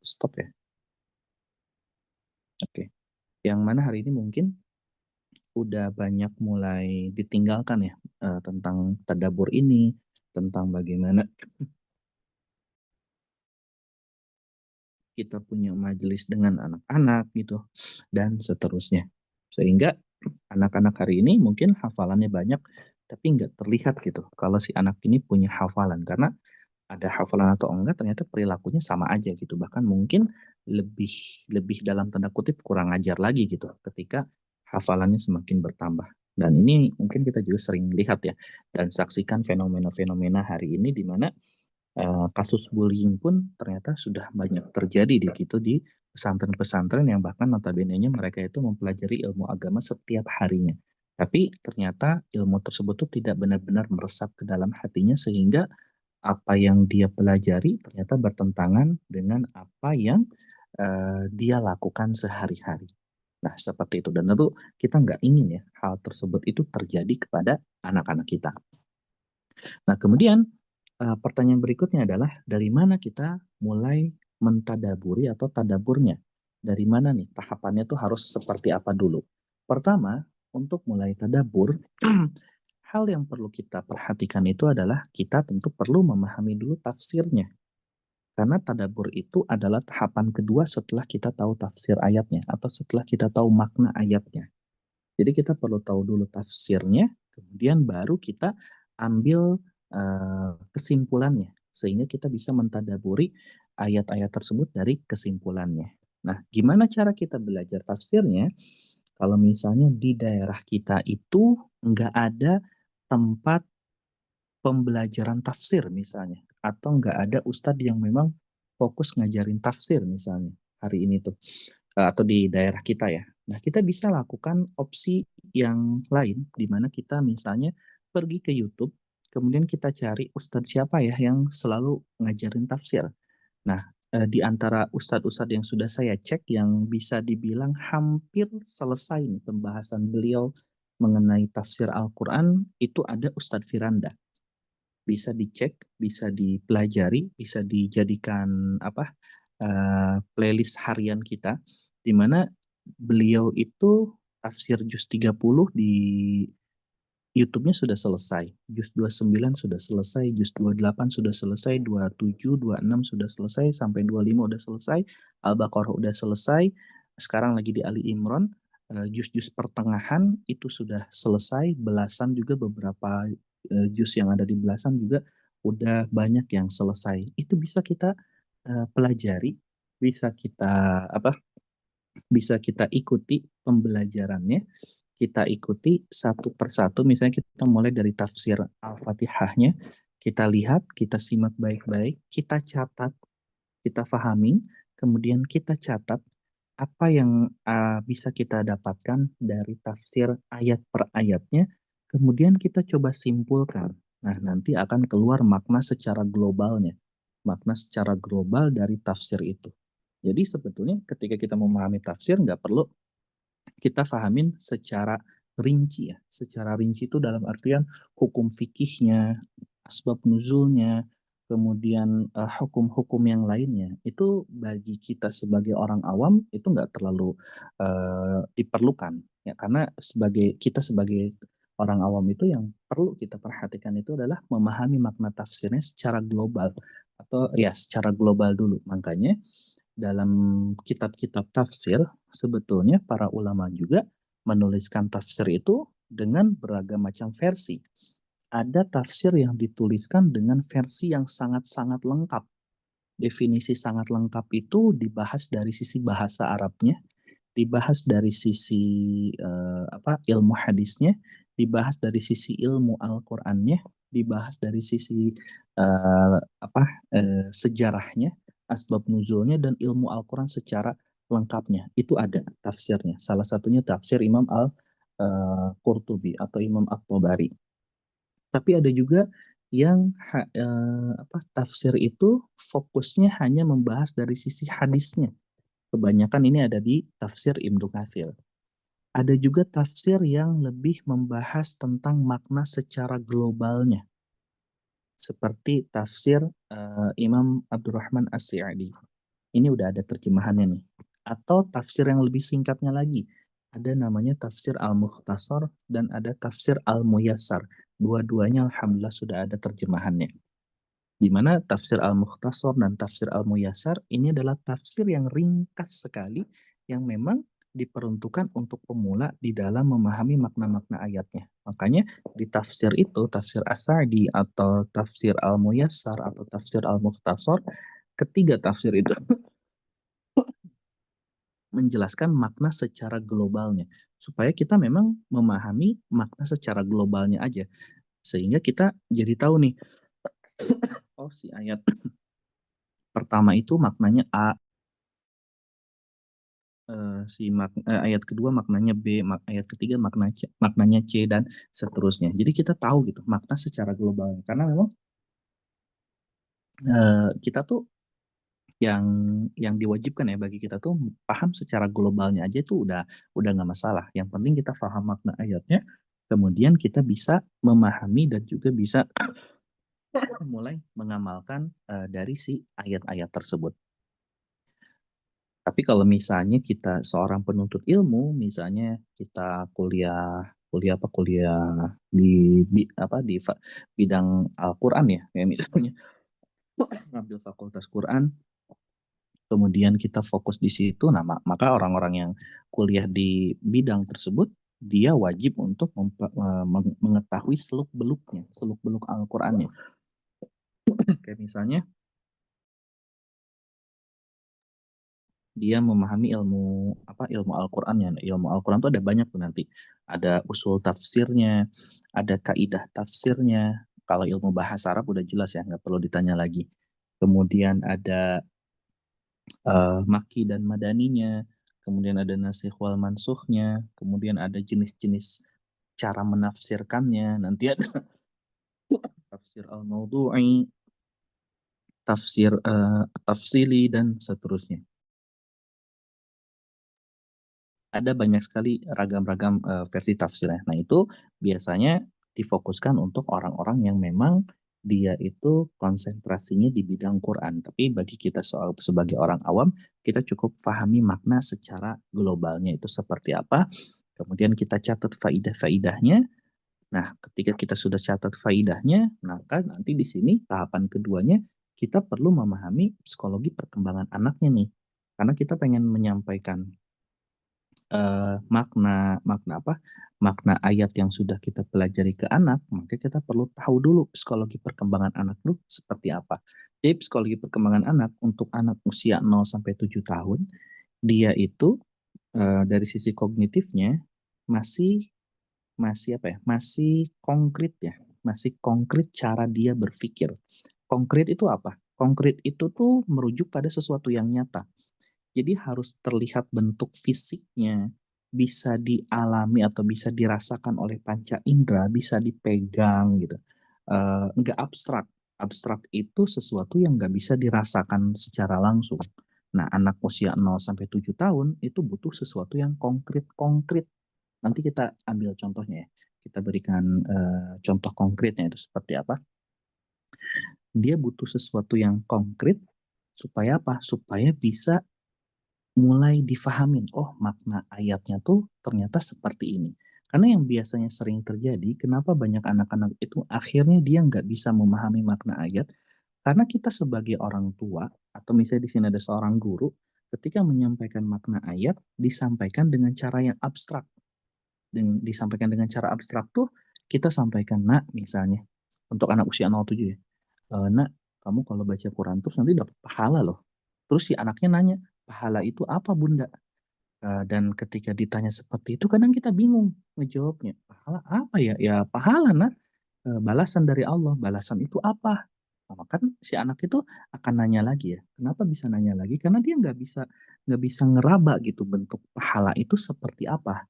stop ya. Oke. Yang mana hari ini mungkin udah banyak mulai ditinggalkan ya, tentang tadabbur ini, tentang bagaimana kita punya majelis dengan anak-anak gitu, dan seterusnya. Sehingga anak-anak hari ini mungkin hafalannya banyak, tapi nggak terlihat gitu kalau si anak ini punya hafalan. Karena ada hafalan atau enggak ternyata perilakunya sama aja gitu. Bahkan mungkin lebih lebih dalam tanda kutip kurang ajar lagi gitu ketika hafalannya semakin bertambah. Dan ini mungkin kita juga sering lihat ya dan saksikan fenomena-fenomena hari ini di mana kasus bullying pun ternyata sudah banyak terjadi di gitu di pesantren-pesantren yang bahkan notabene-nya mereka itu mempelajari ilmu agama setiap harinya. Tapi ternyata ilmu tersebut tuh tidak benar-benar meresap ke dalam hatinya sehingga apa yang dia pelajari ternyata bertentangan dengan apa yang dia lakukan sehari-hari. Nah, seperti itu. Dan tentu kita nggak ingin ya hal tersebut itu terjadi kepada anak-anak kita. Nah, kemudian pertanyaan berikutnya adalah dari mana kita mulai mentadaburi atau tadaburnya? Dari mana nih tahapannya tuh harus seperti apa dulu? Pertama, untuk mulai tadabur, hal yang perlu kita perhatikan itu adalah kita tentu perlu memahami dulu tafsirnya. Karena tadabur itu adalah tahapan kedua setelah kita tahu tafsir ayatnya atau setelah kita tahu makna ayatnya. Jadi kita perlu tahu dulu tafsirnya, kemudian baru kita ambil kesimpulannya, sehingga kita bisa mentadaburi ayat-ayat tersebut dari kesimpulannya. Nah, gimana cara kita belajar tafsirnya? Kalau misalnya di daerah kita itu nggak ada tempat pembelajaran tafsir misalnya, atau nggak ada ustadz yang memang fokus ngajarin tafsir misalnya hari ini tuh, atau di daerah kita ya. Nah, kita bisa lakukan opsi yang lain, di mana kita misalnya pergi ke YouTube, kemudian kita cari ustadz siapa ya yang selalu ngajarin tafsir. Nah, di antara ustadz-ustadz yang sudah saya cek, yang bisa dibilang hampir selesai nih pembahasan beliau mengenai tafsir Al-Quran, itu ada Ustadz Firanda. Bisa dicek, bisa dipelajari, bisa dijadikan apa playlist harian kita, di mana beliau itu tafsir juz 30 di YouTube-nya sudah selesai, juz 29 sudah selesai, juz 28 sudah selesai, 27, 26 sudah selesai, sampai 25 udah selesai, Al-Baqarah udah selesai, sekarang lagi di Ali Imran, juz-juz pertengahan itu sudah selesai, belasan juga beberapa juz yang ada di belasan juga udah banyak yang selesai. Itu bisa kita pelajari, bisa kita apa? Bisa kita ikuti pembelajarannya, kita ikuti satu persatu. Misalnya kita mulai dari tafsir Al-Fatihahnya, kita lihat, kita simak baik-baik, kita catat, kita fahami, kemudian kita catat apa yang bisa kita dapatkan dari tafsir ayat per ayatnya, kemudian kita coba simpulkan. Nah, nanti akan keluar makna secara globalnya, makna secara global dari tafsir itu. Jadi sebetulnya ketika kita memahami tafsir, nggak perlu kita fahamin secara rinci ya. Secara rinci itu dalam artian hukum fikihnya, asbab nuzulnya, kemudian hukum-hukum yang lainnya. Itu bagi kita sebagai orang awam itu nggak terlalu diperlukan ya, karena sebagai orang awam itu yang perlu kita perhatikan itu adalah memahami makna tafsirnya secara global atau ya secara global dulu. Makanya dalam kitab-kitab tafsir sebetulnya para ulama juga menuliskan tafsir itu dengan beragam macam versi. Ada tafsir yang dituliskan dengan versi yang sangat-sangat lengkap. Definisi sangat lengkap itu dibahas dari sisi bahasa Arabnya, dibahas dari sisi ilmu hadisnya, dibahas dari sisi ilmu Al-Qur'annya, dibahas dari sisi sejarahnya, asbab nuzulnya, dan ilmu Al-Quran secara lengkapnya. Itu ada tafsirnya. Salah satunya tafsir Imam Al-Qurtubi atau Imam At-Tabari. Tapi ada juga yang tafsir itu fokusnya hanya membahas dari sisi hadisnya. Kebanyakan ini ada di tafsir Ibnu Katsir. Ada juga tafsir yang lebih membahas tentang makna secara globalnya, seperti tafsir Imam Abdurrahman As-Sa'di. Ini udah ada terjemahannya nih. Atau tafsir yang lebih singkatnya lagi, ada namanya tafsir Al-Mukhtasar dan ada tafsir Al-Muyassar. Dua-duanya alhamdulillah sudah ada terjemahannya. Di mana tafsir Al-Mukhtasar dan tafsir Al-Muyassar ini adalah tafsir yang ringkas sekali yang memang diperuntukkan untuk pemula di dalam memahami makna-makna ayatnya. Makanya di tafsir itu, tafsir As-Sa'di atau tafsir Al-Muyassar atau tafsir Al-Mukhtasar, ketiga tafsir itu menjelaskan makna secara globalnya supaya kita memang memahami makna secara globalnya aja sehingga kita jadi tahu nih, oh si ayat pertama itu maknanya A, ayat kedua maknanya B, ayat ketiga maknanya C dan seterusnya. Jadi kita tahu gitu makna secara global karena memang kita tuh yang diwajibkan ya bagi kita tuh paham secara globalnya aja itu udah nggak masalah. Yang penting kita paham makna ayatnya, kemudian kita bisa memahami dan juga bisa mulai mengamalkan dari si ayat-ayat tersebut. Tapi kalau misalnya kita seorang penuntut ilmu, misalnya kita kuliah di bidang Al-Qur'an ya, kayak misalnya ngambil fakultas Quran, kemudian kita fokus di situ, nah maka orang-orang yang kuliah di bidang tersebut dia wajib untuk mengetahui seluk-beluknya, seluk-beluk Al-Qur'annya. Kayak misalnya dia memahami ilmu Al-Qur'annya. Ilmu Al-Qur'an itu ada banyak tuh nanti. Ada usul tafsirnya, ada kaidah tafsirnya. Kalau ilmu bahasa Arab udah jelas ya, nggak perlu ditanya lagi. Kemudian ada maki dan madaninya, kemudian ada nasikh wal mansukhnya, kemudian ada jenis-jenis cara menafsirkannya, nanti ada tafsir al-mawdu'i, tafsir tafsili dan seterusnya. Ada banyak sekali ragam-ragam versi tafsirnya. Nah, itu biasanya difokuskan untuk orang-orang yang memang dia itu konsentrasinya di bidang Quran. Tapi bagi kita sebagai orang awam, kita cukup pahami makna secara globalnya itu seperti apa. Kemudian kita catat faidah-faidahnya. Nah, ketika kita sudah catat faidahnya, maka nanti di sini tahapan keduanya kita perlu memahami psikologi perkembangan anaknya nih. Karena kita pengen menyampaikan makna makna apa, makna ayat yang sudah kita pelajari ke anak, maka kita perlu tahu dulu psikologi perkembangan anak itu seperti apa. Jadi psikologi perkembangan anak untuk anak usia 0 sampai 7 tahun, dia itu dari sisi kognitifnya masih masih apa ya? Masih konkret ya, masih konkret cara dia berpikir. Konkret itu apa? Konkret itu tuh merujuk pada sesuatu yang nyata. Jadi harus terlihat bentuk fisiknya, bisa dialami atau bisa dirasakan oleh panca indera, bisa dipegang gitu. Nggak abstrak. Abstrak itu sesuatu yang nggak bisa dirasakan secara langsung. Nah, anak usia 0 sampai 7 tahun itu butuh sesuatu yang konkret-konkret. Nanti kita ambil contohnya ya. Kita berikan contoh konkretnya itu seperti apa. Dia butuh sesuatu yang konkret supaya apa? Supaya bisa mulai difahamin, oh makna ayatnya tuh ternyata seperti ini. Karena yang biasanya sering terjadi, kenapa banyak anak-anak itu akhirnya dia nggak bisa memahami makna ayat, karena kita sebagai orang tua, atau misalnya di sini ada seorang guru, ketika menyampaikan makna ayat, disampaikan dengan cara yang abstrak. Dan disampaikan dengan cara abstrak tuh, kita sampaikan, nak misalnya, untuk anak usia 07 ya, nak, kamu kalau baca Quran terus nanti dapat pahala loh. Terus si anaknya nanya, pahala itu apa bunda? Dan ketika ditanya seperti itu kadang kita bingung ngejawabnya. Pahala apa ya? Ya pahala nah, balasan dari Allah. Balasan itu apa? Nah, kan si anak itu akan nanya lagi ya. Kenapa bisa nanya lagi? Karena dia nggak bisa ngeraba gitu bentuk pahala itu seperti apa.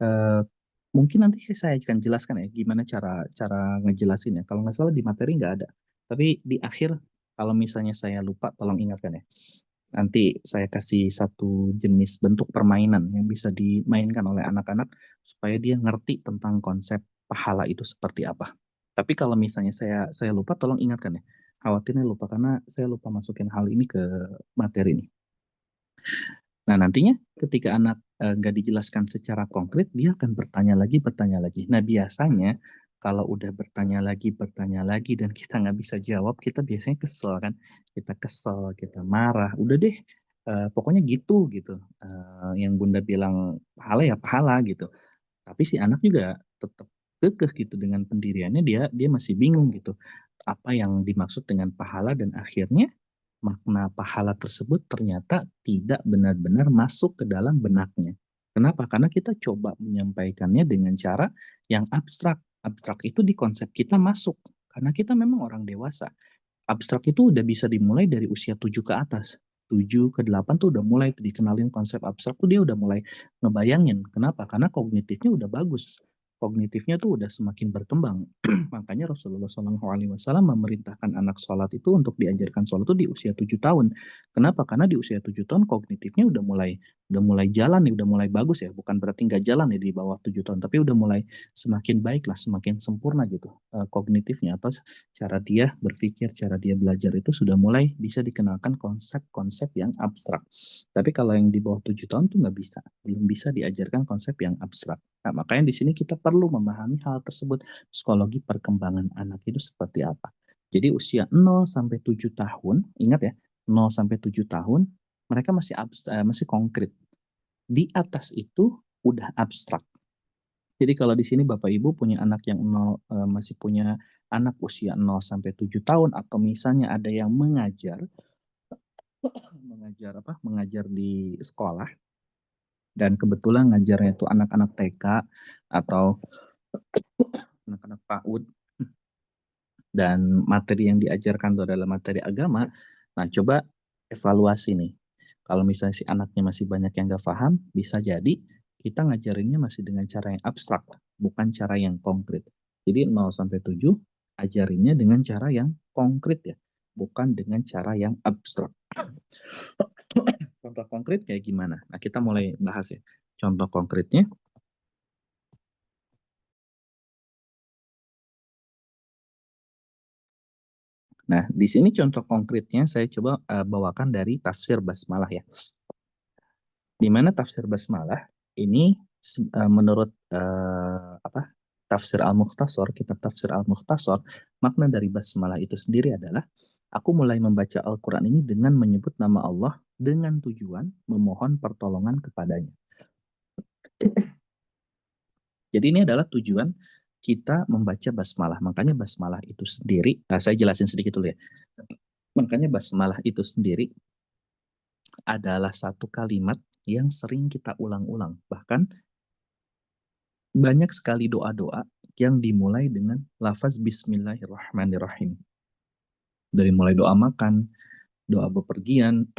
Eh, Mungkin nanti saya akan jelaskan ya gimana cara cara ngejelasinnya. Kalau nggak salah di materi nggak ada. Tapi di akhir kalau misalnya saya lupa tolong ingatkan ya. Nanti saya kasih satu jenis bentuk permainan yang bisa dimainkan oleh anak-anak supaya dia ngerti tentang konsep pahala itu seperti apa. Tapi kalau misalnya saya lupa tolong ingatkan ya. Khawatirnya lupa karena saya lupa masukin hal ini ke materi ini. Nah, nantinya ketika anak nggak dijelaskan secara konkret, dia akan bertanya lagi, bertanya lagi. Nah, biasanya kalau udah bertanya lagi, dan kita nggak bisa jawab, kita biasanya kesel kan. Kita kesel, kita marah. Udah deh, pokoknya gitu gitu. Yang Bunda bilang pahala ya pahala gitu. Tapi si anak juga tetap kekeh gitu dengan pendiriannya, dia dia masih bingung gitu. Apa yang dimaksud dengan pahala, dan akhirnya makna pahala tersebut ternyata tidak benar-benar masuk ke dalam benaknya. Kenapa? Karena kita coba menyampaikannya dengan cara yang abstrak. Abstrak itu di konsep kita masuk, karena kita memang orang dewasa. Abstrak itu udah bisa dimulai dari usia 7 ke atas. 7 ke 8 tuh udah mulai dikenalin konsep abstrak tuh, dia udah mulai ngebayangin. Kenapa? Karena kognitifnya udah bagus. Kognitifnya tuh udah semakin berkembang. Makanya Rasulullah SAW memerintahkan anak sholat itu untuk diajarkan sholat itu di usia 7 tahun. Kenapa? Karena di usia 7 tahun kognitifnya udah mulai jalan nih, udah mulai bagus ya. Bukan berarti nggak jalan ya di bawah 7 tahun, tapi udah mulai semakin baik lah, semakin sempurna gitu kognitifnya, atau cara dia berpikir, cara dia belajar itu sudah mulai bisa dikenalkan konsep-konsep yang abstrak. Tapi kalau yang di bawah 7 tahun tuh nggak bisa, belum bisa diajarkan konsep yang abstrak. Nah, makanya di sini kita perlu memahami hal tersebut, psikologi perkembangan anak itu seperti apa. Jadi usia 0 sampai 7 tahun, ingat ya, 0 sampai 7 tahun mereka masih masih konkret. Di atas itu udah abstrak. Jadi kalau di sini Bapak Ibu punya anak yang masih punya anak usia 0 sampai 7 tahun, atau misalnya ada yang mengajar mengajar apa? Mengajar di sekolah, dan kebetulan ngajarnya itu anak-anak TK atau anak-anak PAUD, dan materi yang diajarkan itu adalah materi agama. Nah, coba evaluasi nih. Kalau misalnya si anaknya masih banyak yang nggak paham, bisa jadi kita ngajarinnya masih dengan cara yang abstrak, bukan cara yang konkret. Jadi 0 sampai 7 ajarinnya dengan cara yang konkret ya, bukan dengan cara yang abstrak. Contoh konkret kayak gimana? Nah, kita mulai bahas ya. Contoh konkretnya. Nah, di sini contoh konkretnya saya coba bawakan dari tafsir basmalah ya. Di mana tafsir basmalah ini menurut apa? Tafsir Al-Mukhtasar, kitab tafsir Al-Mukhtasar, makna dari basmalah itu sendiri adalah aku mulai membaca Al-Qur'an ini dengan menyebut nama Allah dengan tujuan memohon pertolongan kepadanya. Jadi ini adalah tujuan kita membaca basmalah. Makanya basmalah itu sendiri, saya jelasin sedikit dulu ya. Makanya basmalah itu sendiri adalah satu kalimat yang sering kita ulang-ulang. Bahkan banyak sekali doa-doa yang dimulai dengan lafaz Bismillahirrahmanirrahim. Dari mulai doa makan, doa bepergian,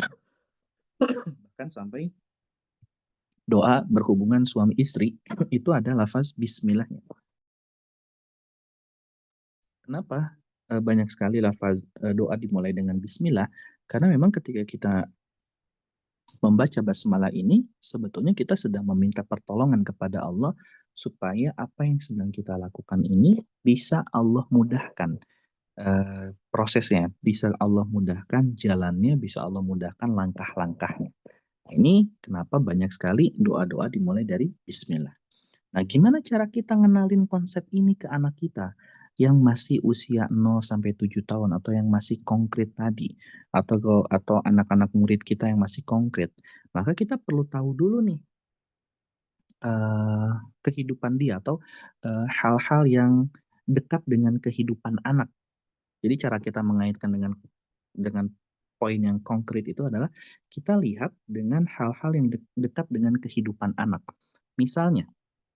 bahkan sampai doa berhubungan suami istri, itu ada lafaz Bismillahnya. Kenapa banyak sekali lafaz doa dimulai dengan Bismillah? Karena memang ketika kita membaca basmalah ini, sebetulnya kita sedang meminta pertolongan kepada Allah supaya apa yang sedang kita lakukan ini bisa Allah mudahkan prosesnya, bisa Allah mudahkan jalannya, bisa Allah mudahkan langkah-langkahnya. Ini kenapa banyak sekali doa-doa dimulai dari Bismillah. Nah, gimana cara kita ngenalin konsep ini ke anak kita yang masih usia 0 sampai 7 tahun, atau yang masih konkret tadi, atau anak-anak murid kita yang masih konkret? Maka kita perlu tahu dulu nih kehidupan dia, atau hal-hal yang dekat dengan kehidupan anak. Jadi cara kita mengaitkan dengan poin yang konkret itu adalah kita lihat dengan hal-hal yang dekat dengan kehidupan anak. Misalnya,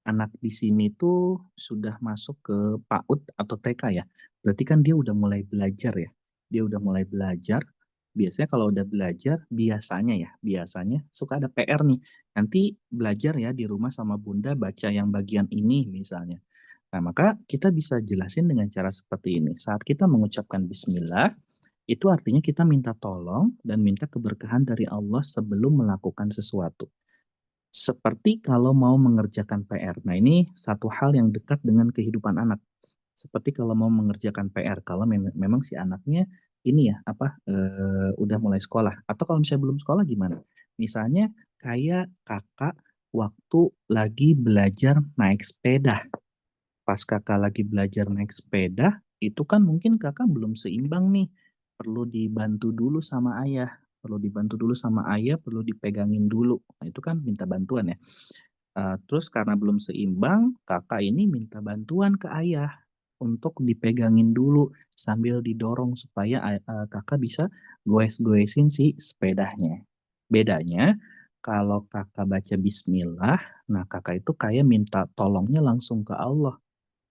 anak di sini tuh sudah masuk ke PAUD atau TK ya. Berarti kan dia udah mulai belajar ya. Dia udah mulai belajar. Biasanya kalau udah belajar, biasanya suka ada PR nih. Nanti belajar ya di rumah sama Bunda baca yang bagian ini misalnya. Nah, maka kita bisa jelasin dengan cara seperti ini. Saat kita mengucapkan bismillah, itu artinya kita minta tolong dan minta keberkahan dari Allah sebelum melakukan sesuatu. Seperti kalau mau mengerjakan PR. Nah, ini satu hal yang dekat dengan kehidupan anak. Seperti kalau mau mengerjakan PR, kalau memang si anaknya ini ya, udah mulai sekolah. Atau kalau misalnya belum sekolah gimana? Misalnya kayak Kakak waktu lagi belajar naik sepeda. Pas Kakak lagi belajar naik sepeda, itu kan mungkin Kakak belum seimbang nih, perlu dibantu dulu sama ayah, perlu dipegangin dulu. Nah, itu kan minta bantuan ya. Terus karena belum seimbang, Kakak ini minta bantuan ke ayah untuk dipegangin dulu sambil didorong supaya Kakak bisa goes-goesin si sepedanya. Bedanya kalau Kakak baca bismillah, nah Kakak itu kayak minta tolongnya langsung ke Allah.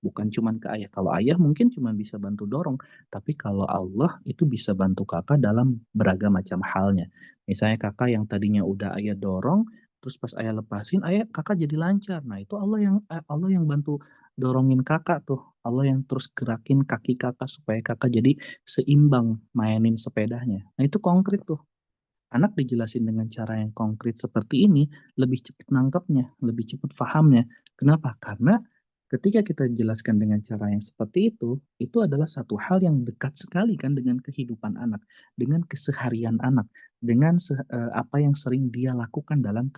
Bukan cuman ke ayah. Kalau ayah mungkin cuma bisa bantu dorong, tapi kalau Allah itu bisa bantu kakak dalam beragam macam halnya. Misalnya kakak yang tadinya udah ayah dorong, terus pas ayah lepasin, ayah kakak jadi lancar. Nah itu Allah yang bantu dorongin kakak tuh. Allah yang terus gerakin kaki kakak supaya kakak jadi seimbang mainin sepedanya. Nah itu konkret tuh. Anak dijelasin dengan cara yang konkret seperti ini, lebih cepat nangkepnya, lebih cepat pahamnya. Kenapa? Karena ketika kita jelaskan dengan cara yang seperti itu adalah satu hal yang dekat sekali kan dengan kehidupan anak, dengan keseharian anak, dengan apa yang sering dia lakukan dalam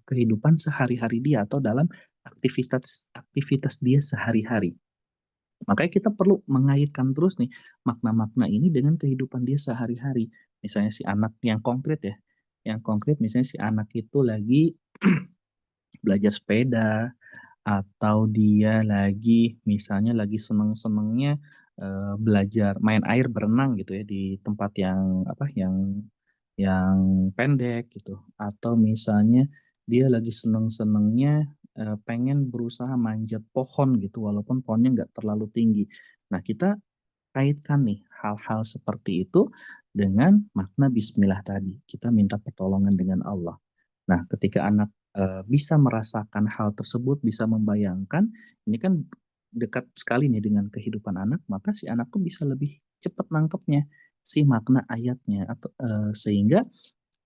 kehidupan sehari-hari dia atau dalam aktivitas aktivitas dia sehari-hari. Makanya kita perlu mengaitkan terus nih makna-makna ini dengan kehidupan dia sehari-hari. Misalnya si anak yang konkret ya, yang konkret misalnya si anak itu lagi belajar sepeda atau dia lagi misalnya lagi seneng-senengnya belajar main air berenang gitu ya di tempat yang apa yang pendek gitu atau misalnya dia lagi seneng-senengnya pengen berusaha manjat pohon gitu walaupun pohonnya nggak terlalu tinggi. Nah kita kaitkan nih hal-hal seperti itu dengan makna bismillah tadi. Kita minta pertolongan dengan Allah. Nah, ketika anak bisa merasakan hal tersebut, bisa membayangkan, ini kan dekat sekali nih dengan kehidupan anak, maka si anak tuh bisa lebih cepat nangkepnya si makna ayatnya atau sehingga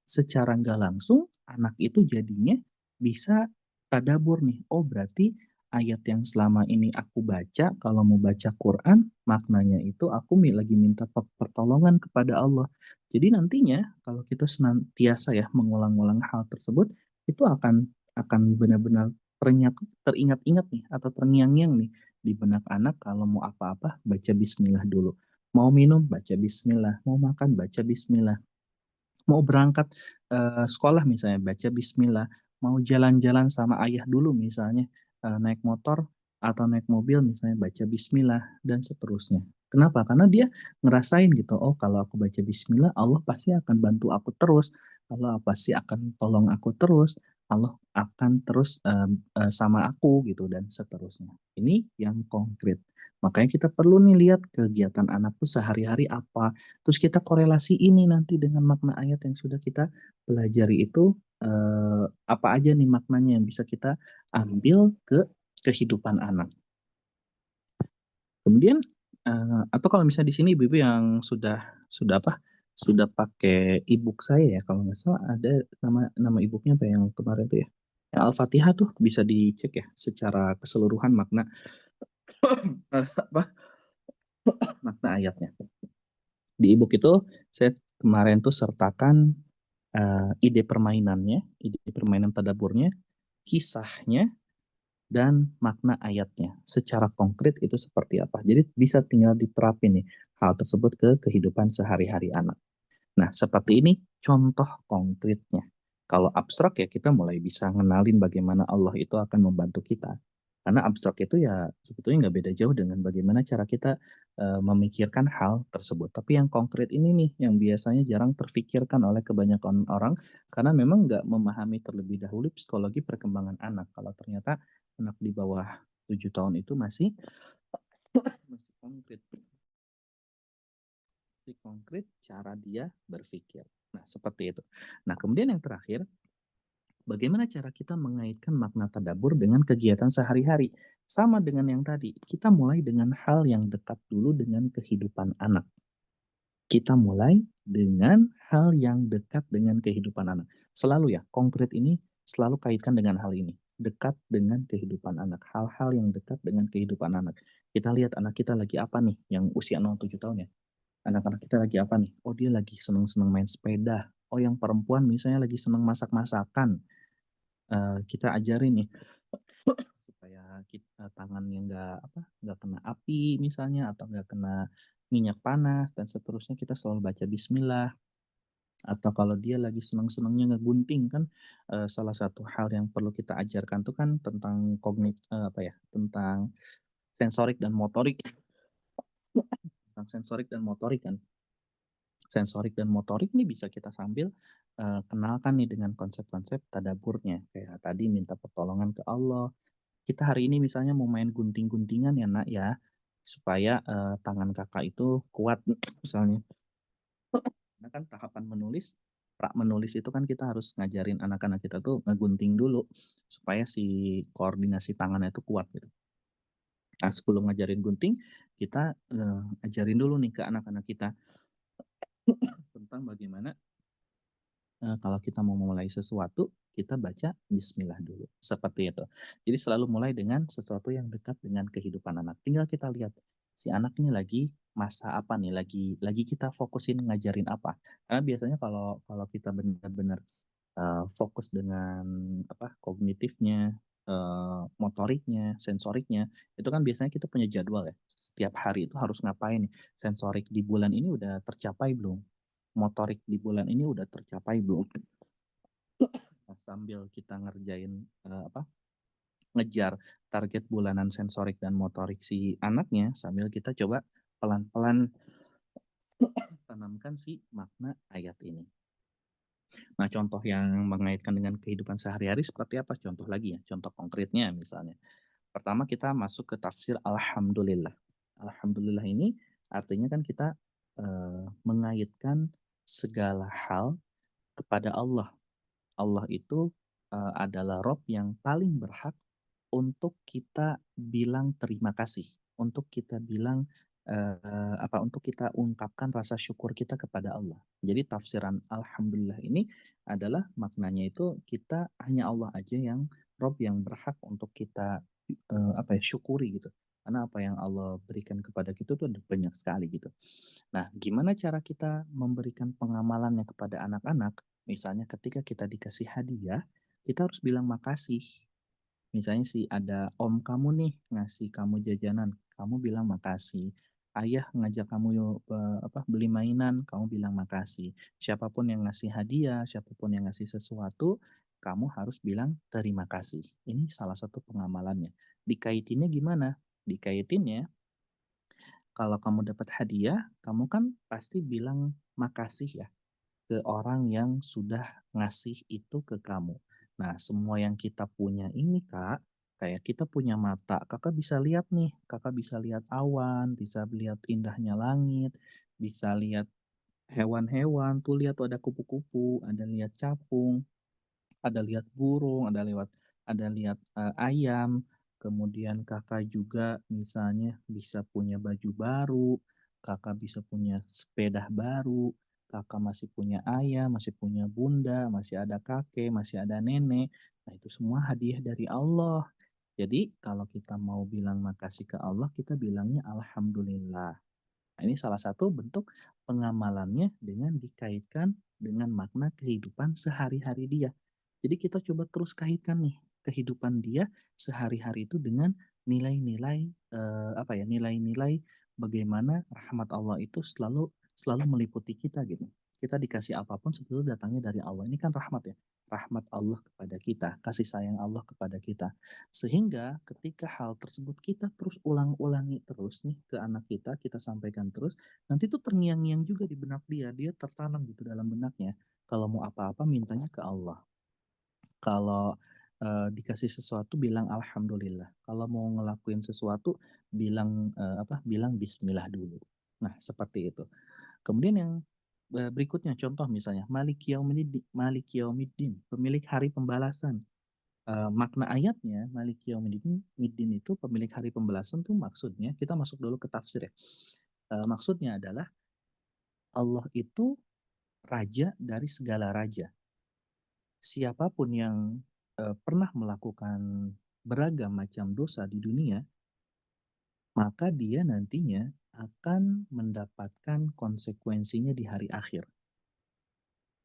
secara nggak langsung anak itu jadinya bisa tadabur nih. Oh, berarti ayat yang selama ini aku baca, kalau mau baca Quran, maknanya itu aku lagi minta pertolongan kepada Allah. Jadi nantinya kalau kita senantiasa ya mengulang-ulang hal tersebut, itu akan benar-benar teringat-ingat nih atau terngiang-ngiang nih di benak anak kalau mau apa-apa baca bismillah dulu. Mau minum baca bismillah, mau makan baca bismillah, mau berangkat sekolah misalnya baca bismillah, mau jalan-jalan sama ayah dulu misalnya naik motor atau naik mobil misalnya baca bismillah dan seterusnya. Kenapa? Karena dia ngerasain gitu, oh kalau aku baca bismillah Allah pasti akan bantu aku terus, Allah pasti akan tolong aku terus, Allah akan terus sama aku gitu dan seterusnya. Ini yang konkret. Makanya kita perlu nih lihat kegiatan anak tuh sehari-hari apa, terus kita korelasi ini nanti dengan makna ayat yang sudah kita pelajari itu apa aja nih maknanya yang bisa kita ambil ke kehidupan anak. Kemudian atau kalau misalnya di sini ibu-ibu yang sudah apa? Sudah pakai ebook saya ya kalau nggak salah ada nama nama ebooknya apa yang kemarin tuh ya. Yang Al-Fatihah tuh bisa dicek ya secara keseluruhan makna apa makna ayatnya. Di ebook itu saya kemarin tuh sertakan ide permainannya, ide permainan tadaburnya, kisahnya, dan makna ayatnya. Secara konkret itu seperti apa. Jadi bisa tinggal diterapin nih hal tersebut ke kehidupan sehari-hari anak. Nah, seperti ini contoh konkretnya. Kalau abstrak ya kita mulai bisa ngenalin bagaimana Allah itu akan membantu kita. Karena abstrak itu ya sebetulnya nggak beda jauh dengan bagaimana cara kita memikirkan hal tersebut. Tapi yang konkret ini nih yang biasanya jarang terfikirkan oleh kebanyakan orang karena memang nggak memahami terlebih dahulu psikologi perkembangan anak. Kalau ternyata anak di bawah 7 tahun itu masih masih konkret konkret cara dia berpikir. Nah, seperti itu. Nah, kemudian yang terakhir, bagaimana cara kita mengaitkan makna tadabbur dengan kegiatan sehari-hari? Sama dengan yang tadi, kita mulai dengan hal yang dekat dulu dengan kehidupan anak. Kita mulai dengan hal yang dekat dengan kehidupan anak. Selalu ya, konkret ini selalu kaitkan dengan hal ini. Dekat dengan kehidupan anak. Hal-hal yang dekat dengan kehidupan anak. Kita lihat anak kita lagi apa nih yang usia 0-7 tahun ya. Anak-anak kita lagi apa nih? Oh dia lagi seneng-seneng main sepeda. Oh yang perempuan misalnya lagi seneng masak-masakan, kita ajarin nih supaya tangannya nggak kena api misalnya atau nggak kena minyak panas dan seterusnya kita selalu baca bismillah. Atau kalau dia lagi seneng-senengnya ngegunting kan, salah satu hal yang perlu kita ajarkan tuh kan tentang tentang sensorik dan motorik tentang sensorik dan motorik kan. Sensorik dan motorik nih bisa kita sambil, kenalkan nih dengan konsep-konsep tadaburnya, kayak tadi minta pertolongan ke Allah. Kita hari ini misalnya mau main gunting-guntingan ya, Nak, ya, supaya, tangan Kakak itu kuat misalnya. Karena kan tahapan menulis, menulis itu kan kita harus ngajarin anak-anak kita tuh ngegunting dulu, supaya si koordinasi tangannya itu kuat gitu. Nah sebelum ngajarin gunting, kita, ajarin dulu nih ke anak-anak kita tentang bagaimana kalau kita mau memulai sesuatu, kita baca bismillah dulu, seperti itu. Jadi selalu mulai dengan sesuatu yang dekat dengan kehidupan anak. Tinggal kita lihat, si anak ini lagi masa apa nih, lagi kita fokusin ngajarin apa. Karena biasanya kalau kalau kita benar-benar, fokus dengan kognitifnya, motoriknya, sensoriknya, itu kan biasanya kita punya jadwal ya, setiap hari itu harus ngapain nih, sensorik di bulan ini udah tercapai belum? Motorik di bulan ini udah tercapai belum? Nah, sambil kita ngerjain ngejar target bulanan sensorik dan motorik si anaknya, sambil kita coba pelan-pelan tanamkan si makna ayat ini. Nah, contoh yang mengaitkan dengan kehidupan sehari-hari seperti apa? Contoh lagi ya, contoh konkretnya misalnya. Pertama kita masuk ke tafsir alhamdulillah. Alhamdulillah ini artinya kan kita mengaitkan segala hal kepada Allah. Allah itu adalah Rob yang paling berhak untuk kita bilang terima kasih, untuk kita bilang untuk kita ungkapkan rasa syukur kita kepada Allah. Jadi tafsiran alhamdulillah ini adalah maknanya itu kita hanya Allah aja yang Rob yang berhak untuk kita syukuri gitu. Karena apa yang Allah berikan kepada kita tuh ada banyak sekali gitu. Nah, gimana cara kita memberikan pengamalannya kepada anak-anak? Misalnya ketika kita dikasih hadiah, kita harus bilang makasih. Misalnya sih ada om kamu nih ngasih kamu jajanan, kamu bilang makasih. Ayah ngajak kamu beli mainan, kamu bilang makasih. Siapapun yang ngasih hadiah, siapapun yang ngasih sesuatu, kamu harus bilang terima kasih. Ini salah satu pengamalannya. Dikaitinnya gimana? Dikaitinnya kalau kamu dapat hadiah, kamu kan pasti bilang makasih ya ke orang yang sudah ngasih itu ke kamu. Nah, semua yang kita punya ini, Kak, kayak kita punya mata, Kakak bisa lihat nih, Kakak bisa lihat awan, bisa lihat indahnya langit, bisa lihat hewan-hewan, tuh lihat tuh ada kupu-kupu, ada lihat capung, ada lihat burung, ada lihat ayam, kemudian Kakak juga misalnya bisa punya baju baru, Kakak bisa punya sepeda baru, Kakak masih punya ayah, masih punya bunda, masih ada kakek, masih ada nenek. Nah, itu semua hadiah dari Allah. Jadi, kalau kita mau bilang makasih ke Allah, kita bilangnya alhamdulillah. Nah, ini salah satu bentuk pengamalannya dengan dikaitkan dengan makna kehidupan sehari-hari dia. Jadi kita coba terus kaitkan nih kehidupan dia sehari-hari itu dengan nilai-nilai nilai-nilai bagaimana rahmat Allah itu selalu selalu meliputi kita gitu. Kita dikasih apapun sebetulnya datangnya dari Allah. Ini kan rahmat ya. Rahmat Allah kepada kita, kasih sayang Allah kepada kita. Sehingga ketika hal tersebut kita terus ulang-ulangi terus nih ke anak kita, kita sampaikan terus, nanti tuh terngiang-ngiang juga di benak dia, dia tertanam gitu dalam benaknya. Kalau mau apa-apa mintanya ke Allah. Kalau dikasih sesuatu bilang alhamdulillah. Kalau mau ngelakuin sesuatu bilang bismillah dulu. Nah, seperti itu. Kemudian yang berikutnya contoh misalnya Malik Yaumiddin, pemilik hari pembalasan. Makna ayatnya Malik Yaumiddin itu pemilik hari pembalasan tuh maksudnya kita masuk dulu ke tafsir ya. Maksudnya adalah Allah itu raja dari segala raja. Siapapun yang pernah melakukan beragam macam dosa di dunia, maka dia nantinya akan mendapatkan konsekuensinya di hari akhir.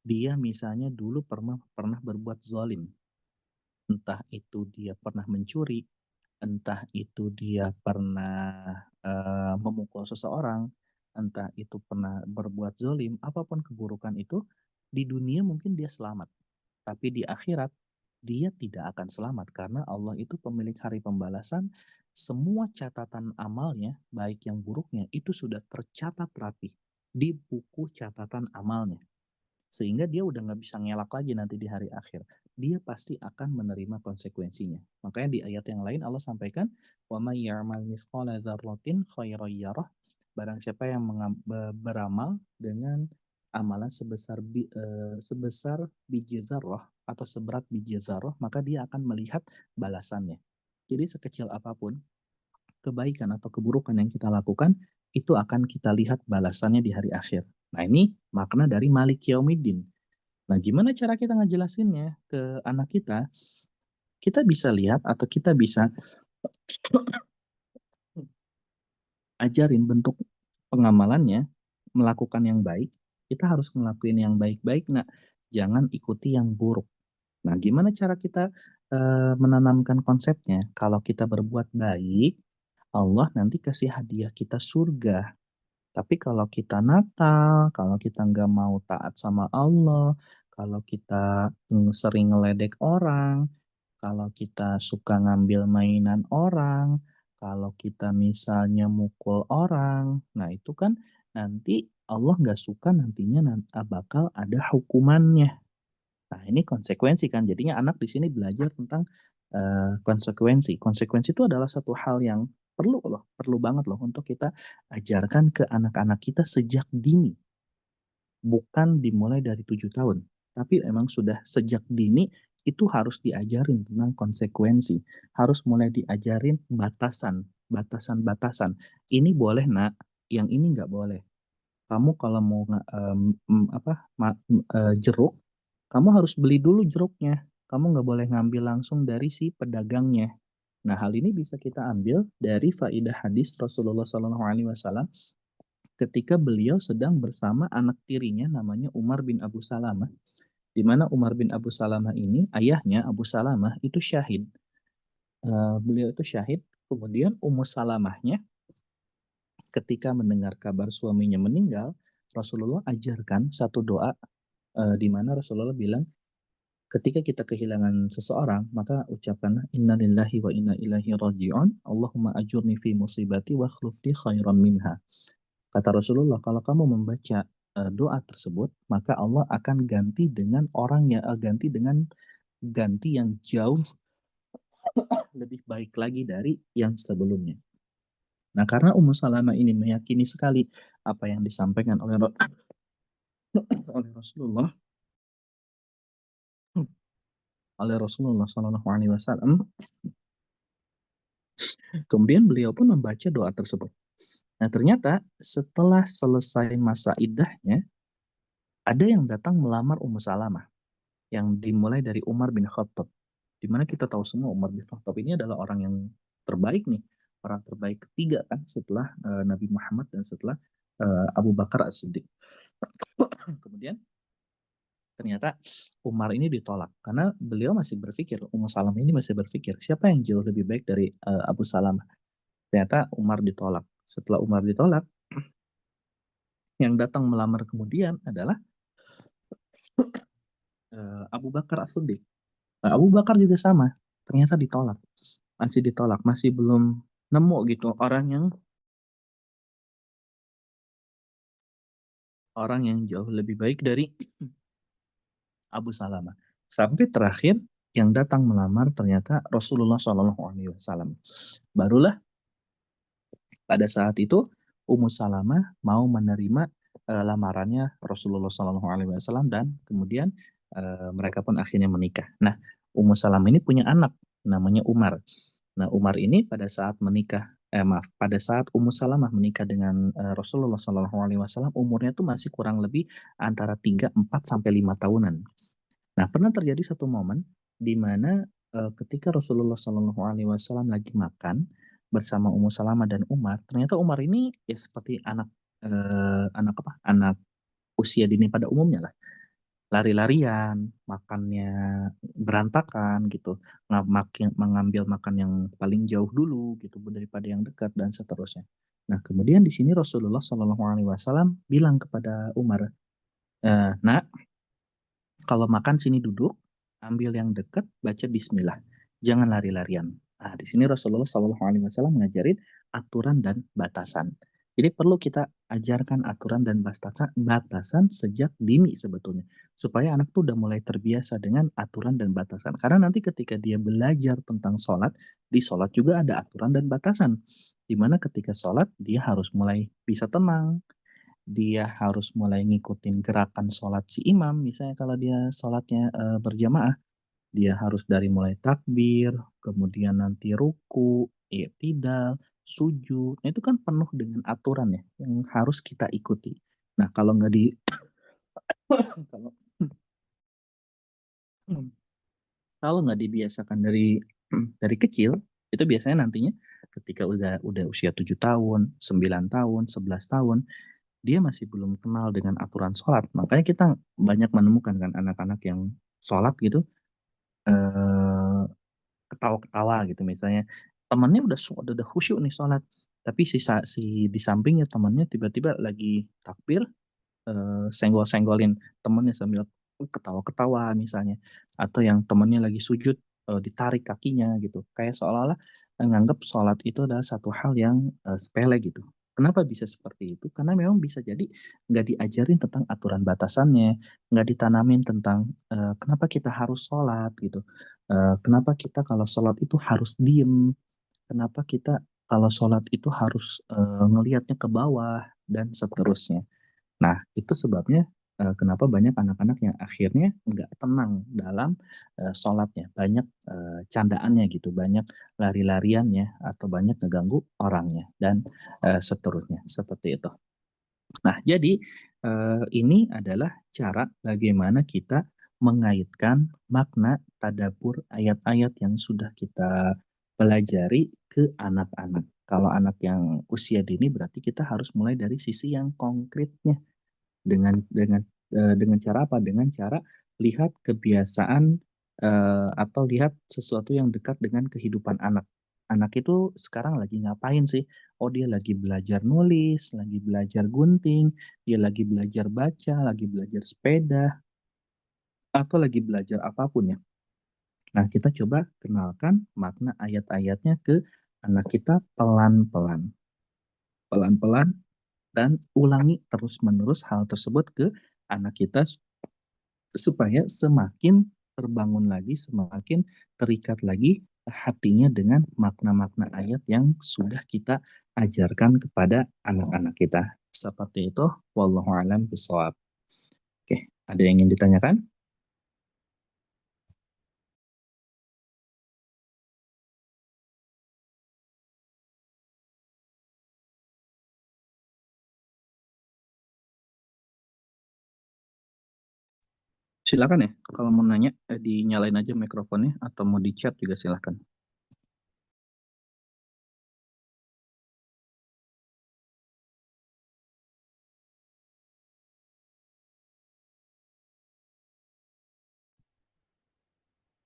dia misalnya dulu pernah berbuat zalim, entah itu dia pernah mencuri, entah itu dia pernah memukul seseorang, entah itu pernah berbuat zalim, apapun keburukan itu, di dunia mungkin dia selamat, tapi di akhirat dia tidak akan selamat karena Allah itu pemilik hari pembalasan. Semua catatan amalnya, baik yang buruknya, itu sudah tercatat rapi di buku catatan amalnya. Sehingga dia udah nggak bisa ngelak lagi nanti di hari akhir. Dia pasti akan menerima konsekuensinya. Makanya di ayat yang lain Allah sampaikan, وَمَنْ يَعْمَلْ مِثْقَالَ ذَرَّةٍ خَيْرًا يَرَهُ. Barang siapa yang beramal dengan amalan sebesar biji zarrah atau seberat biji zarrah, maka dia akan melihat balasannya. Jadi sekecil apapun kebaikan atau keburukan yang kita lakukan, itu akan kita lihat balasannya di hari akhir. Nah, ini makna dari Malik Yaumiddin. Nah, gimana cara kita ngejelasinnya ke anak kita? Kita bisa lihat atau kita bisa ajarin bentuk pengamalannya, melakukan yang baik. Kita harus ngelakuin yang baik-baik, nah, jangan ikuti yang buruk. Nah, gimana cara kita menanamkan konsepnya? Kalau kita berbuat baik, Allah nanti kasih hadiah kita surga. Tapi kalau kita nakal, kalau kita nggak mau taat sama Allah, kalau kita sering ngeledek orang, kalau kita suka ngambil mainan orang, kalau kita misalnya mukul orang, nah itu kan nanti Allah nggak suka nantinya bakal ada hukumannya. Nah, ini konsekuensi kan. Jadinya anak di sini belajar tentang konsekuensi. Konsekuensi itu adalah satu hal yang perlu banget loh untuk kita ajarkan ke anak-anak kita sejak dini. Bukan dimulai dari 7 tahun, tapi emang sudah sejak dini itu harus diajarin tentang konsekuensi. Harus mulai diajarin batasan-batasan. Ini boleh nak, yang ini nggak boleh. Kamu kalau mau jeruk, kamu harus beli dulu jeruknya. Kamu nggak boleh ngambil langsung dari si pedagangnya. Nah, hal ini bisa kita ambil dari faidah hadis Rasulullah SAW ketika beliau sedang bersama anak tirinya namanya Umar bin Abu Salamah. Di mana Umar bin Abu Salamah ini, ayahnya Abu Salamah itu syahid. Beliau itu syahid. Kemudian Ummu Salamahnya ketika mendengar kabar suaminya meninggal, Rasulullah ajarkan satu doa di mana Rasulullah bilang, ketika kita kehilangan seseorang, maka ucapkanlah inna lillahi wa inna ilaihi raji'un. Allahumma ajurni fi musibati wa khlufli khairan minha. Kata Rasulullah, kalau kamu membaca doa tersebut, maka Allah akan ganti dengan ganti yang jauh lebih baik lagi dari yang sebelumnya. Nah, karena Ummu Salamah ini meyakini sekali apa yang disampaikan oleh Rasulullah, Shallallahu Alaihi Wasallam, kemudian beliau pun membaca doa tersebut. Nah, ternyata setelah selesai masa iddahnya, ada yang datang melamar Ummu Salamah yang dimulai dari Umar bin Khattab. Di mana kita tahu semua Umar bin Khattab ini adalah orang yang terbaik nih, orang terbaik ketiga kan setelah Nabi Muhammad dan setelah Abu Bakar As-Siddiq. Kemudian ternyata Umar ini ditolak karena beliau masih berpikir, Ummu Salamah ini masih berpikir siapa yang jauh lebih baik dari Abu Salamah. Ternyata Umar ditolak. Setelah Umar ditolak, yang datang melamar kemudian adalah Abu Bakar As-Siddiq. Nah, Abu Bakar juga sama, ternyata ditolak. Masih ditolak, masih belum nemu gitu orang yang jauh lebih baik dari Abu Salamah. Sampai terakhir yang datang melamar ternyata Rasulullah SAW. Barulah pada saat itu Ummu Salamah mau menerima lamarannya Rasulullah SAW dan kemudian mereka pun akhirnya menikah. Nah, Ummu Salamah ini punya anak namanya Umar. Nah, Umar ini pada saat pada saat Ummu Salamah menikah dengan Rasulullah SAW, umurnya tuh masih kurang lebih antara 3, 4 sampai 5 tahunan. Nah, pernah terjadi satu momen di mana ketika Rasulullah SAW lagi makan bersama Ummu Salamah dan Umar, ternyata Umar ini ya seperti anak anak usia dini pada umumnya lah. lari-larian, makannya berantakan gitu, mengambil makan yang paling jauh dulu gitu daripada yang dekat dan seterusnya. Nah, kemudian di sini Rasulullah Shallallahu Alaihi Wasallam bilang kepada Umar, "Nak, kalau makan sini duduk, ambil yang dekat, baca Bismillah, jangan lari-larian." Nah, di sini Rasulullah Shallallahu Alaihi Wasallam ngajarin aturan dan batasan. Jadi perlu kita ajarkan aturan dan batasan sejak dini sebetulnya, supaya anak tuh udah mulai terbiasa dengan aturan dan batasan. Karena nanti ketika dia belajar tentang sholat, di sholat juga ada aturan dan batasan. Dimana ketika sholat dia harus mulai bisa tenang, dia harus mulai ngikutin gerakan sholat si imam. Misalnya kalau dia sholatnya berjamaah, dia harus dari mulai takbir, kemudian nanti ruku, i'tidal, sujud. Nah, itu kan penuh dengan aturan ya yang harus kita ikuti. Nah, kalau nggak di kalau kalau nggak dibiasakan dari kecil, itu biasanya nantinya ketika udah usia 7 tahun, 9 tahun, 11 tahun, dia masih belum kenal dengan aturan sholat. Makanya kita banyak menemukan kan anak-anak yang sholat gitu, eh, ketawa-ketawa gitu misalnya. Temannya udah khusyuk nih sholat, tapi si di sampingnya temannya tiba-tiba lagi takbir, senggol-senggolin temennya sambil ketawa-ketawa misalnya, atau yang temennya lagi sujud, ditarik kakinya gitu, kayak seolah-olah nganggap sholat itu adalah satu hal yang sepele gitu. Kenapa bisa seperti itu? Karena memang bisa jadi nggak diajarin tentang aturan batasannya, nggak ditanamin tentang kenapa kita harus sholat gitu, kenapa kita kalau sholat itu harus diem, kenapa kita kalau sholat itu harus ngelihatnya ke bawah dan seterusnya. Nah, itu sebabnya kenapa banyak anak-anak yang akhirnya nggak tenang dalam sholatnya, banyak candaannya gitu, banyak lari-lariannya, atau banyak ngeganggu orangnya, dan seterusnya, seperti itu. Nah, jadi ini adalah cara bagaimana kita mengaitkan makna tadabbur ayat-ayat yang sudah kita pelajari ke anak-anak. Kalau anak yang usia dini berarti kita harus mulai dari sisi yang konkretnya, dengan cara apa? Dengan cara lihat kebiasaan atau lihat sesuatu yang dekat dengan kehidupan anak. Anak itu sekarang lagi ngapain sih? Oh, dia lagi belajar nulis, lagi belajar gunting, dia lagi belajar baca, lagi belajar sepeda, atau lagi belajar apapun ya. Nah, kita coba kenalkan makna ayat-ayatnya ke anak kita pelan-pelan. Pelan-pelan, dan ulangi terus-menerus hal tersebut ke anak kita supaya semakin terbangun lagi, semakin terikat lagi hatinya dengan makna-makna ayat yang sudah kita ajarkan kepada anak-anak kita. Seperti itu, wallahu a'lam bishawab. Oke, ada yang ingin ditanyakan? Silakan ya, kalau mau nanya, dinyalain aja mikrofonnya, atau mau di chat juga silakan.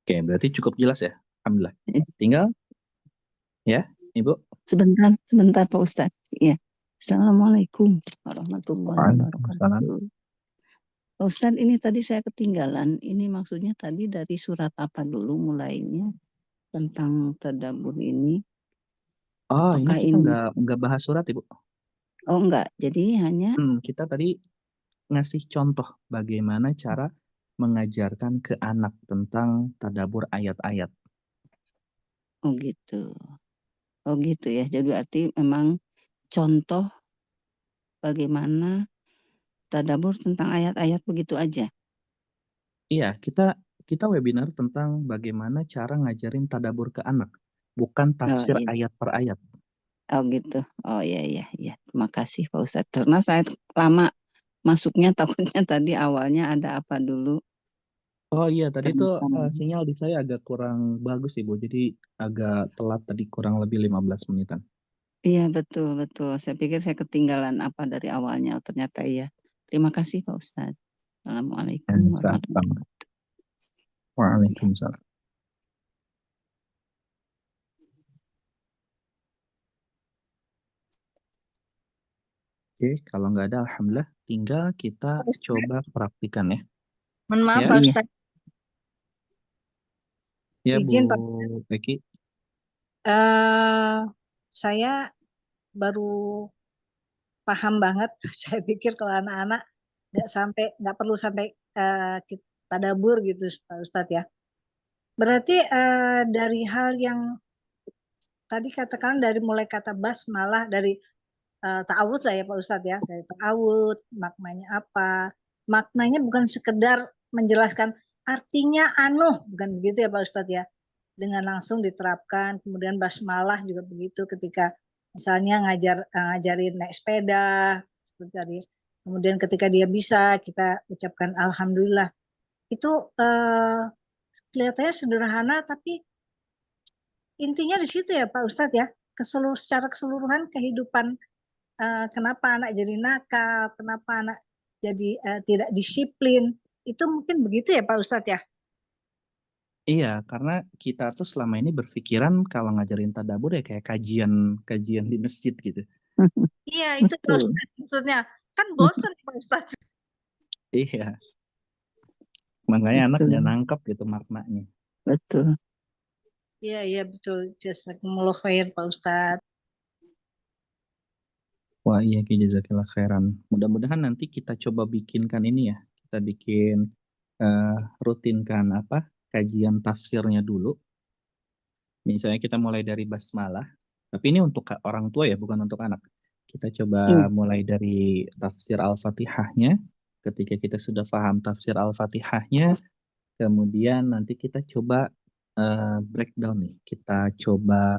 Oke, berarti cukup jelas ya. Alhamdulillah. Tinggal ya, Ibu. Sebentar, sebentar Pak Ustadz. Ya. Assalamualaikum warahmatullahi Waalaikumsalam. wabarakatuh. Pak Ustadz, ini tadi saya ketinggalan. Ini maksudnya tadi dari surat apa dulu mulainya tentang tadabbur ini? Oh, ini Apakah kita ini? nggak bahas surat, Ibu. Oh enggak, jadi hanya Kita tadi ngasih contoh bagaimana cara mengajarkan ke anak tentang tadabur ayat-ayat. oh gitu. Oh gitu ya. Jadi berarti memang contoh bagaimana tadabbur tentang ayat-ayat begitu aja. Iya, kita kita webinar tentang bagaimana cara ngajarin tadabur ke anak, bukan Oh tafsir iya. ayat per ayat. Oh gitu. Oh iya iya iya. Terima kasih Pak Ustadz. Karena saya lama masuknya takutnya tadi awalnya ada apa dulu. Oh iya, tadi tuh Ternyata. sinyal di saya agak kurang bagus, Ibu. Jadi agak telat tadi, kurang lebih 15 menitan. Iya betul betul. Saya pikir saya ketinggalan apa dari awalnya. Oh, ternyata iya. Terima kasih Pak Ustadz. Assalamualaikum warahmatullahi wabarakatuh. Waalaikumsalam. Oke, kalau nggak ada, alhamdulillah, tinggal kita coba praktikan ya. Mohon maaf Ya. Pak Iya. Ustadz, Ya, izin Pak. Bu Eki. Saya baru paham banget. Saya pikir kalau anak-anak nggak perlu sampai kita tadabur gitu Pak Ustadz ya. Berarti dari hal yang tadi katakan dari mulai kata basmalah, dari ta'awudz lah ya Pak Ustadz ya, dari ta'awudz maknanya apa, maknanya bukan sekedar menjelaskan artinya bukan begitu ya Pak Ustadz ya, dengan langsung diterapkan. Kemudian basmalah juga begitu, ketika misalnya ngajarin naik sepeda seperti tadi, kemudian ketika dia bisa kita ucapkan alhamdulillah. Itu kelihatannya sederhana, tapi intinya di situ ya Pak Ustadz ya, secara keseluruhan kehidupan. Kenapa anak jadi nakal, kenapa anak jadi tidak disiplin, itu mungkin begitu ya Pak Ustadz ya? Iya, karena kita tuh selama ini berpikiran kalau ngajarin tadabur ya kayak kajian di masjid gitu. Iya, itu Pak Ustadz maksudnya. Kan bosan Pak Ustadz. Iya. Makanya anak Betul. nggak nangkep gitu maknanya. Betul. Iya betul. Jazakumullah khair Pak Ustadz. Wah iya Ki, jazakillah khairan. Mudah-mudahan nanti kita coba bikinkan ini ya. Kita bikin rutinkan kajian tafsirnya dulu. Misalnya kita mulai dari basmalah. Tapi ini untuk orang tua ya, bukan untuk anak. Kita coba mulai dari tafsir Al-Fatihahnya. Ketika kita sudah paham tafsir Al-Fatihahnya, kemudian nanti kita coba breakdown nih. Kita coba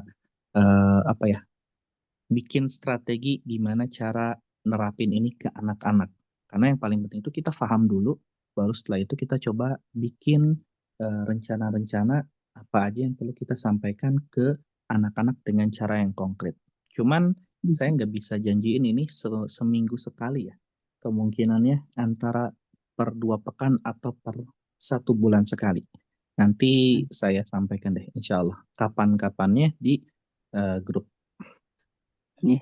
bikin strategi gimana cara nerapin ini ke anak-anak. Karena yang paling penting itu kita paham dulu, baru setelah itu kita coba bikin rencana-rencana apa aja yang perlu kita sampaikan ke anak-anak dengan cara yang konkret. Cuman saya nggak bisa janjiin ini seminggu sekali ya. Kemungkinannya antara per 2 pekan atau per 1 bulan sekali. Nanti saya sampaikan deh insya Allah kapan-kapannya di grup. Iya.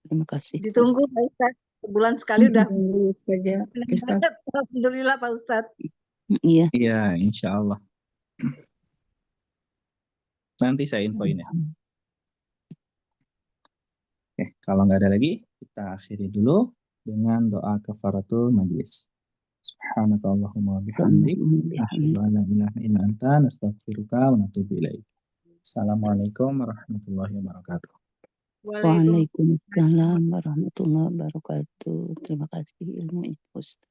Terima kasih. Ditunggu Pak Ustadz. Sebulan sekali udah. saja. Alhamdulillah Pak Ustadz. Iya. Iya, insya Allah. Nanti saya infoin ya. Oke, kalau nggak ada lagi, kita akhiri dulu dengan doa kafaratul majlis. Subhanakallahumma bihamdik, asyhadu an la ilaha illa anta, nastaghfiruka wa natubu ilaik. Assalamualaikum warahmatullahi wabarakatuh. Waalaikumsalam warahmatullahi wabarakatuh. Terima kasih ilmu Ustaz.